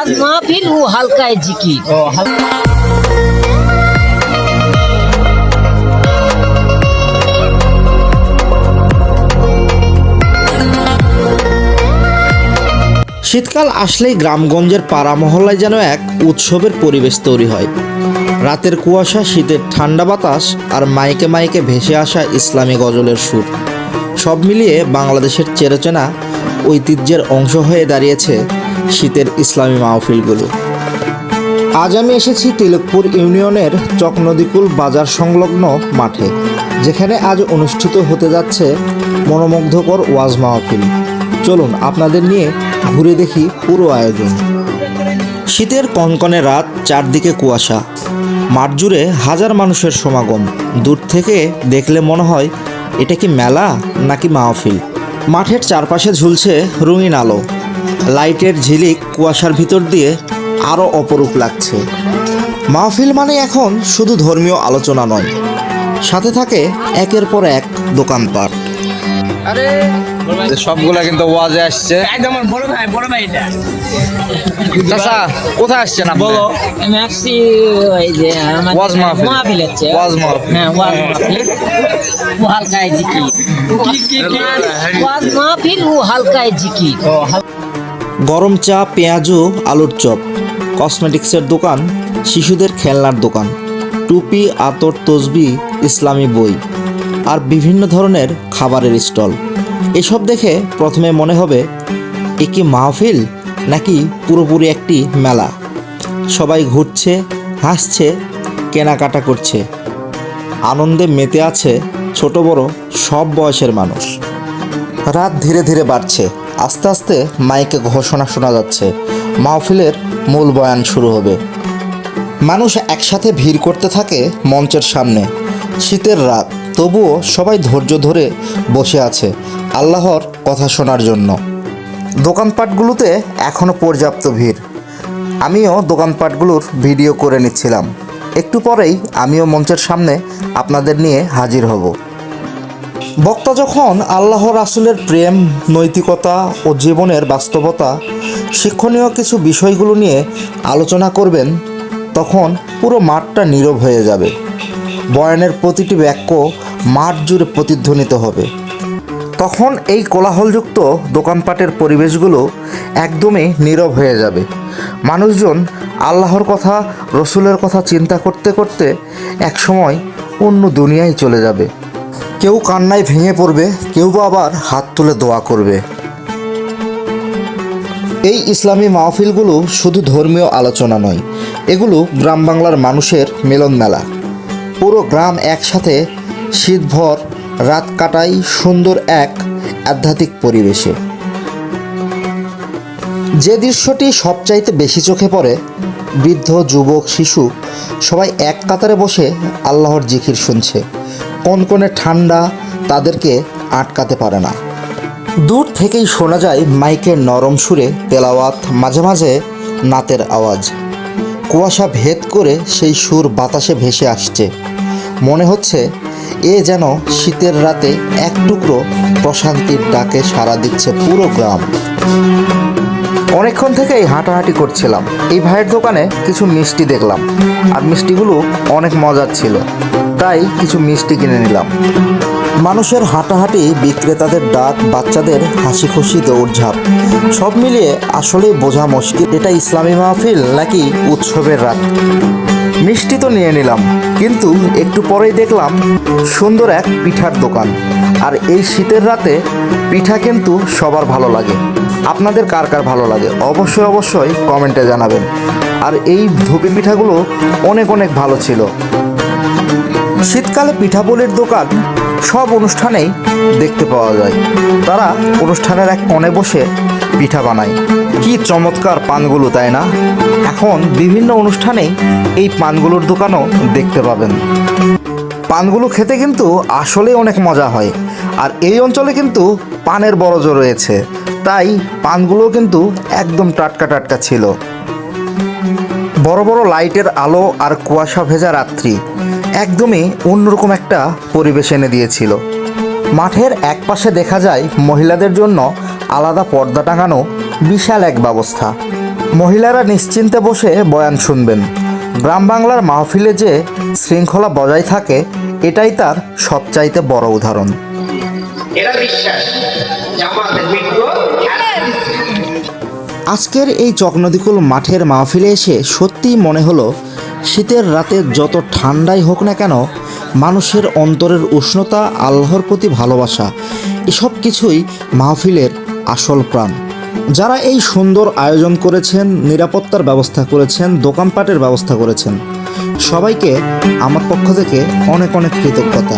মাহফিল ও হালকায় জিকির। শীতকাল আসলেই গ্রামগঞ্জের পাড়া মহল্লায় যেন এক উৎসবের পরিবেশ তৈরি হয়। রাতের কুয়াশা, শীতের ঠান্ডা বাতাস আর মাইকে মাইকে ভেসে আসা ইসলামী গজলের সুর, সব মিলিয়ে বাংলাদেশের চেরচেনা ঐতিহ্যের অংশ হয়ে দাঁড়িয়েছে শীতের ইসলামী মাহফিলগুলো। আজ আমি এসেছি তিলকপুর ইউনিয়নের চকনদীকুল বাজার সংলগ্ন মাঠে, যেখানে আজ অনুষ্ঠিত হতে যাচ্ছে মনোমুগ্ধকর ওয়াজ মাহফিল। চলুন আপনাদের নিয়ে ঘুরে দেখি পুরো আয়োজন। শীতের কনকনে রাত, চারদিকে কুয়াশা, মাঠ জুড়ে হাজার মানুষের সমাগম। দূর থেকে দেখলে মনে হয় এটা কি মেলা নাকি মাহফিল। মাঠের চারপাশে ঝুলছে রঙিন আলো, লাইটের ঝিলিক কুয়াশার ভিতর দিয়ে আরও অপরূপ লাগছে। মাহফিল মানে এখন শুধু ধর্মীয় আলোচনা নয়, সাথে থাকে একের পর এক দোকানপাট। সবগুলা কিন্তু ওয়াজে আসছে। একদম বড় ভাই এটা। চাচা কোথায় আসছেন আপনি? বলো। আমি আসছি ওই যে আমাদের ওয়াজ মাহফিল। মাহফিল হচ্ছে। ওয়াজ মাহফিল। হ্যাঁ, ওয়াজ মাহফিল ও হালকায় জিকির। ওয়াজ মাহফিল ও হালকায় জিকির। গরম চা, পেঁয়াজু, আলুর চপ, কসমেটিক্সের দোকান, শিশুদের খেলনার দোকান, টুপি, আতর, তসবি, ইসলামী বই আর বিভিন্ন ধরনের খাবারের স্টল। এসব দেখে প্রথমে মনে হবে এ কি মাহফিল নাকি পুরোপুরি একটি মেলা। সবাই ঘুরছে, হাসছে, কেনাকাটা করছে, আনন্দে মেতে আছে ছোট বড় সব বয়সের মানুষ। রাত ধীরে ধীরে বাড়ছে, আস্তে আস্তে মাইকে ঘোষণা শোনা যাচ্ছে, মাহফিলের মূল বয়ান শুরু হবে। মানুষ একসাথে ভিড় করতে থাকে মঞ্চের সামনে। শীতের রাত, তবুও সবাই ধৈর্য ধরে বসে আছে আল্লাহর কথা শোনার জন্য। দোকানপাটগুলোতে এখনও পর্যাপ্ত ভিড়। আমিও দোকানপাটগুলোর ভিডিও করে নিচ্ছিলাম। একটু পরেই আমিও মঞ্চের সামনে আপনাদের নিয়ে হাজির হব। বক্তা যখন আল্লাহ রাসূলের প্রেম, নৈতিকতা ও জীবনের বাস্তবতা, শিক্ষণীয় কিছু বিষয়গুলো নিয়ে আলোচনা করবেন, তখন পুরো মাঠটা নীরব হয়ে যাবে। বয়ানের প্রতিটি বাক্য মাঠ জুড়ে প্রতিধ্বনিত হবে। তখন এই কোলাহলযুক্ত দোকানপাটের পরিবেশগুলো একদমই নীরব হয়ে যাবে। মানুষজন আল্লাহর কথা, রসুলের কথা চিন্তা করতে করতে একসময় অন্য দুনিয়ায় চলে যাবে। কেউ কান্নায় ভেঙে পড়বে, কেউ বা আবার হাত তুলে দোয়া করবে। এই ইসলামী মাহফিলগুলো শুধু ধর্মীয় আলোচনা নয়, এগুলো গ্রাম বাংলার মানুষের মিলন মেলা। পুরো গ্রাম একসাথে শীতভর রাত কাটায় সুন্দর এক আধ্যাত্মিক পরিবেশে। যে দৃশ্যটি সবচাইতে বেশি চোখে পড়ে, বৃদ্ধ, যুবক, শিশু সবাই এক কাতারে বসে আল্লাহর জিকির শুনছে। কনকনে ঠান্ডা তাদেরকে আটকাতে পারে না। দূর থেকেই শোনা যায় মাইকের নরম সুরে তেলাওয়াত, মাঝে মাঝে নাতের আওয়াজ। কুয়াশা ভেদ করে সেই সুর বাতাসে ভেসে আসছে। মনে হচ্ছে এ যেন শীতের রাতে এক টুকরো প্রশান্তির ডাকে সাড়া দিচ্ছে পুরো গ্রাম। অনেকক্ষণ থেকেই হাঁটাহাঁটি করছিলাম। এই ভাইয়ের দোকানে কিছু মিষ্টি দেখলাম, আর মিষ্টিগুলো অনেক মজার ছিল, তাই কিছু মিষ্টি কিনে নিলাম। মানুষের হাঁটাহাঁটি, বিক্রেতাদের ডাক, বাচ্চাদের হাসি খুশি দৌড়ঝাঁপ, সব মিলিয়ে আসলেই বোঝা মুশকিল এটা ইসলামী মাহফিল নাকি উৎসবের রাত। মিষ্টি তো নিয়ে নিলাম, কিন্তু একটু পরেই দেখলাম সুন্দর এক পিঠার দোকান। আর এই শীতের রাতে পিঠা কিন্তু সবার ভালো লাগে। আপনাদের কার কার ভালো লাগে অবশ্যই অবশ্যই কমেন্টে জানাবেন। আর এই ধুপি পিঠাগুলো অনেক অনেক ভালো ছিল। শীতকালে পিঠাপুলির দোকান সব অনুষ্ঠানেই দেখতে পাওয়া যায়। তারা অনুষ্ঠানের এক কোণে বসে পিঠা বানায়। কি চমৎকার পানগুলো, তাই না? এখন বিভিন্ন অনুষ্ঠানেই এই পানগুলোর দোকানও দেখতে পাবেন। পানগুলো খেতে কিন্তু আসলেই অনেক মজা হয়। আর এই অঞ্চলে কিন্তু পানের বরজও রয়েছে, তাই পানগুলো কিন্তু একদম টাটকা টাটকা ছিল। বড় বড় লাইটের আলো আর কুয়াশা ভেজা রাত্রি একদমই অন্যরকম একটা পরিবেশ এনে দিয়েছিল। মাঠের এক পাশে দেখা যায় মহিলাদের জন্য আলাদা পর্দা টাঙানো বিশাল এক ব্যবস্থা। মহিলারা নিশ্চিন্তে বসে বয়ান শুনবেন। গ্রাম বাংলার মাহফিলে যে শৃঙ্খলা বজায় থাকে, এটাই তার সবচাইতে বড় উদাহরণ। এরা বিশ্বাস জামাতের মৃত্যু আজকের এই চকনদীকুল মাঠের মাহফিলে এসে সত্যিই মনে হলো শীতের রাতে যত ঠান্ডাই হোক না কেন, মানুষের অন্তরের উষ্ণতা, আল্লাহর প্রতি ভালোবাসা, এসব কিছুই মাহফিলের আসল প্রাণ। যারা এই সুন্দর আয়োজন করেছেন, নিরাপত্তার ব্যবস্থা করেছেন, দোকানপাটের ব্যবস্থা করেছেন, সবাইকে আমার পক্ষ থেকে অনেক অনেক কৃতজ্ঞতা।